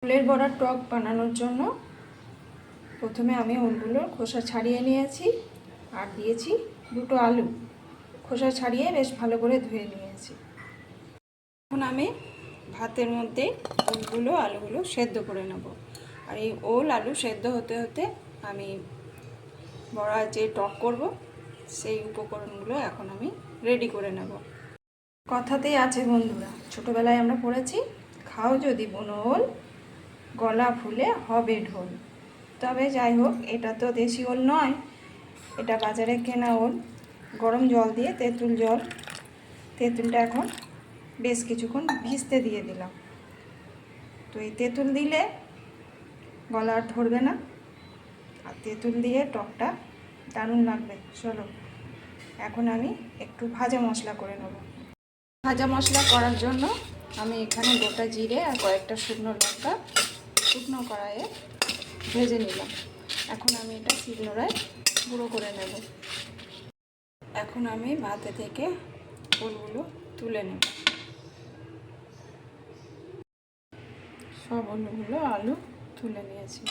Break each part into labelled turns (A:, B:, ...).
A: ওলের বড়ার টক বানানোর জন্য প্রথমে আমি ওলগুলোর খোসা ছাড়িয়ে নিয়েছি আর দিয়েছি দুটো আলু খোসা ছাড়িয়ে বেশ ভালো করে ধুয়ে নিয়েছি। এখন আমি ভাতের মধ্যে ওলগুলো আলুগুলো সেদ্ধ করে নেব। আর এই ওল আলু সেদ্ধ হতে হতে আমি বড়া যে টক করব সেই উপকরণগুলো এখন আমি রেডি করে নেব। কথাতেই আছে বন্ধুরা, ছোটোবেলায় আমরা পড়েছি, খাও যদি বুনো ওল, গলা ফুলে হবে ঢোল। তবে যাই হোক, এটা তো দেশি ওল নয়, এটা বাজারে কেনা ওল। গরম জল দিয়ে তেঁতুলটা এখন বেশ কিছুক্ষণ ভিজতে দিয়ে দিলাম। তো এই তেঁতুল দিলে গলা আর ধরবে না, আর তেঁতুল দিয়ে টকটা দারুণ লাগবে। চলো এখন আমি একটু ভাজা মশলা করে নেব। ভাজা মশলা করার জন্য আমি এখানে গোটা জিরে আর কয়েকটা শুকনো লঙ্কা শুকনো কড়াইয়ে ভেজে নিলাম। এখন আমি এটা শিলনোড়ায় গুঁড়ো করে নেব। এখন আমি ভাতে থেকে ওলগুলো তুলে নেব। সব ওলগুলো আলু তুলে নিয়েছি,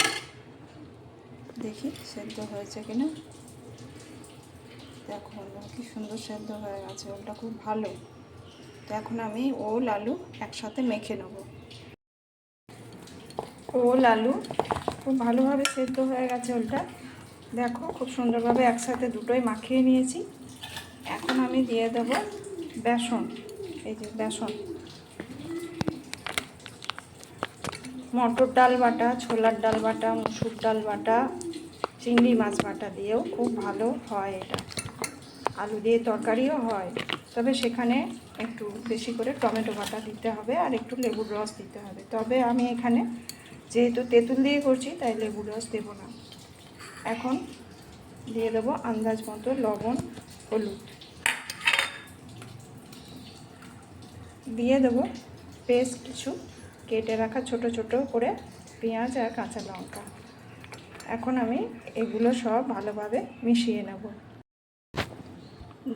A: দেখি সেদ্ধ হয়েছে কিনা। দেখো কি সুন্দর সেদ্ধ হয়ে গেছে, ওলটা খুব ভালো। তো এখন আমি ওল আলু একসাথে মেখে নেব। ওল আলু খুব ভালোভাবে সেদ্ধ হয়ে গেছে ওলটা, দেখো খুব সুন্দরভাবে একসাথে দুটোই মাখিয়ে নিয়েছি। এখন আমি দিয়ে দেব বেসন। এই যে বেসন, মটর ডাল বাটা, ছোলার ডাল বাটা, মসুর ডাল বাটা, চিংড়ি মাছ বাটা দিয়েও খুব ভালো হয় এটা। আলু দিয়ে তরকারিও হয়, তবে সেখানে একটু বেশি করে টমেটো বাটা দিতে হবে আর একটু লেবুর রস দিতে হবে। তবে আমি এখানে যেহেতু তেঁতুল দিয়ে করছি তাই লেবুর রস দেব না। এখন দিয়ে দেবো আন্দাজ মতো লবণ, হলুদ দিয়ে দেবো বেশ কিছু কেটে রাখা ছোট ছোট করে পেঁয়াজ আর কাঁচা লঙ্কা। এখন আমি এগুলো সব ভালোভাবে মিশিয়ে নেব।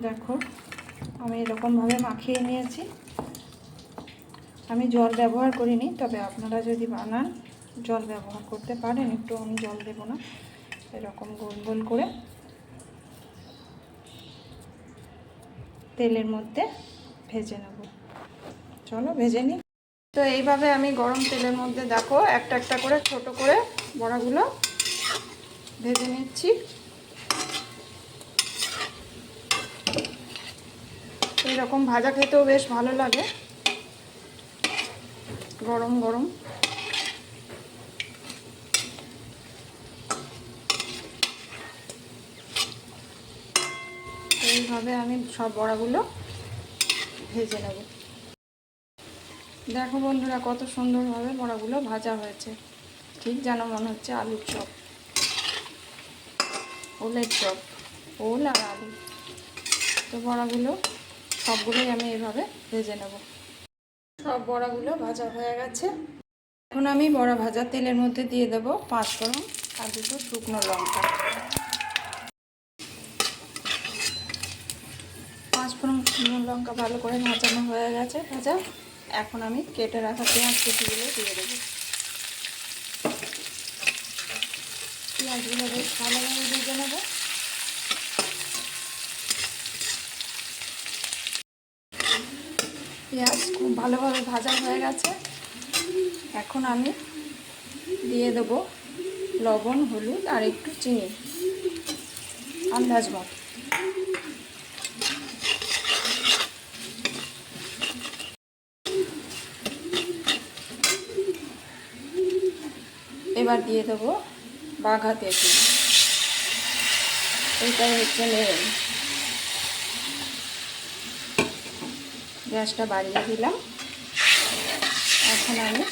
A: দেখো আমি এরকমভাবে মাখিয়ে নিয়েছি। আমি জল ব্যবহার করিনি, তবে আপনারা যদি বানান জল ব্যবহার করতে পারেন, একটু আমি জল দেব না। এরকম গোল গোল করে তেলের মধ্যে ভেজে নেব। চলো ভেজে নিই। তো এইভাবে আমি গরম তেলের মধ্যে দেখো একটা একটা করে ছোট করে বড়াগুলো ভেজে নিচ্ছি। এইরকম ভাজা খেতেও বেশ ভালো লাগে গরম গরম। এইভাবে আমি সব বড়াগুলো ভেজে নেব। দেখো বন্ধুরা কত সুন্দরভাবে বড়াগুলো ভাজা হয়েছে, ঠিক যেন মনে হচ্ছে আলুর চপ, ওলের চপ, ওল আর আলু। তো বড়াগুলো সবগুলোই আমি এভাবে ভেজে নেব। সব বড়াগুলো ভাজা হয়ে গেছে। এখন আমি বড়া ভাজা তেলের মধ্যে দিয়ে দেবো 5 ফোড়ন আর 2 শুকনো লঙ্কা। 5 ফোড়ন শুকনো লঙ্কা ভালো করে ভাজানো হয়ে গেছে ভাজা। এখন আমি কেটে রাখা পেঁয়াজ কুচিগুলো দিয়ে দেবো। পেঁয়াজগুলো বেশ ভালোভাবে ভেজে নেব। পেঁয়াজ খুব ভালোভাবে ভাজা হয়ে গেছে। এখন আমি দিয়ে দেবো লবণ, হলুদ আর একটু চিনি আন্দাজ মতো। এবার দিয়ে দেবো বাঘা তেঁতুল, এইটাই হচ্ছে মেন। গ্যাসটা বাড়িয়ে দিলাম। এখন আমি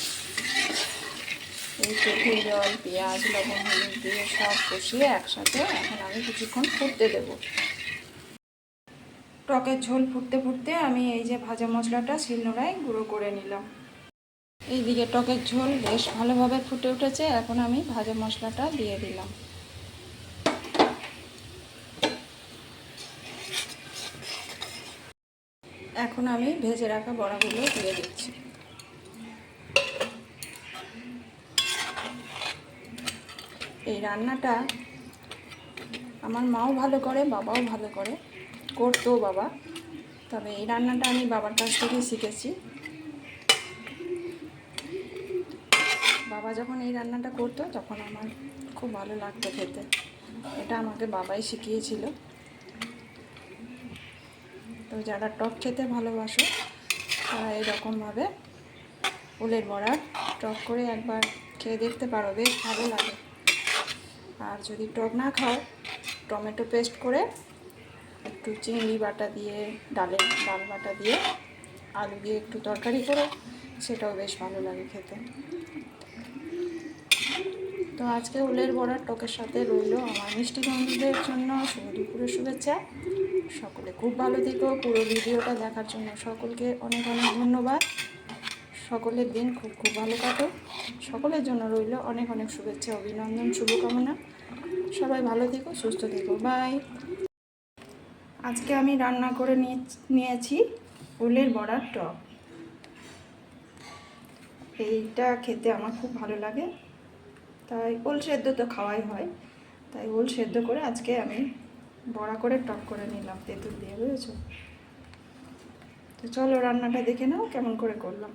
A: এই তেঁতুল জল, পেঁয়াজ, লবণ, হলুদ দিয়ে সব কষিয়ে একসাথে এখন আমি কিছুক্ষণ ফুটতে দেব। টকের ঝোল ফুটতে ফুটতে আমি এই যে ভাজা মশলাটা শিলনোড়ায় গুঁড়ো করে নিলাম। এইদিকে টকের ঝোল বেশ ভালোভাবে ফুটে উঠেছে। এখন আমি ভাজা মশলাটা দিয়ে দিলাম। এখন আমি ভেজে রাখা বড়াগুলো দিয়ে দিচ্ছি। এই রান্নাটা আমার মাও ভালো করে, বাবাও ভালো করে, করতো বাবা। তবে এই রান্নাটা আমি বাবার কাছ থেকেই শিখেছি। বাবা যখন এই রান্নাটা করতো তখন আমার খুব ভালো লাগতো খেতে। এটা আমাকে বাবাই শিখিয়েছিল। তো যারা টক খেতে ভালোবাসো তারা এরকমভাবে ওলের বড়া টক করে একবার খেয়ে দেখতে পারো, বেশ ভালো লাগে। আর যদি টক না খাও, টমেটো পেস্ট করে একটু চিংড়ি বাটা দিয়ে, ডাল বাটা দিয়ে, আলু দিয়ে একটু তরকারি করো, সেটাও বেশ ভালো লাগে খেতে। তো আজকে ওলের বড়ার টকের সাথে রইল আমার মিষ্টি বন্ধুদের জন্য শুভ দুপুরের শুভেচ্ছা। সকলে খুব ভালো থেকো। পুরো ভিডিওটা দেখার জন্য সকলকে অনেক অনেক ধন্যবাদ। সকলের দিন খুব খুব ভালো কাটো। সকলের জন্য রইল অনেক অনেক শুভেচ্ছা, অভিনন্দন, শুভকামনা। সবাই ভালো থেকো, সুস্থ থেকো, বাই। আজকে আমি রান্না করে নিয়েছি ওলের বড়ার টক। এইটা খেতে আমার খুব ভালো লাগে, তাই ওল সেদ্ধ তো খাওয়াই হয়, তাই ওল সেদ্ধ করে আজকে আমি বড়া করে টক করে নিলাম তেঁতুল দিয়ে, বুঝেছো? তো চলো রান্নাটা দেখে নাও কেমন করে করলাম।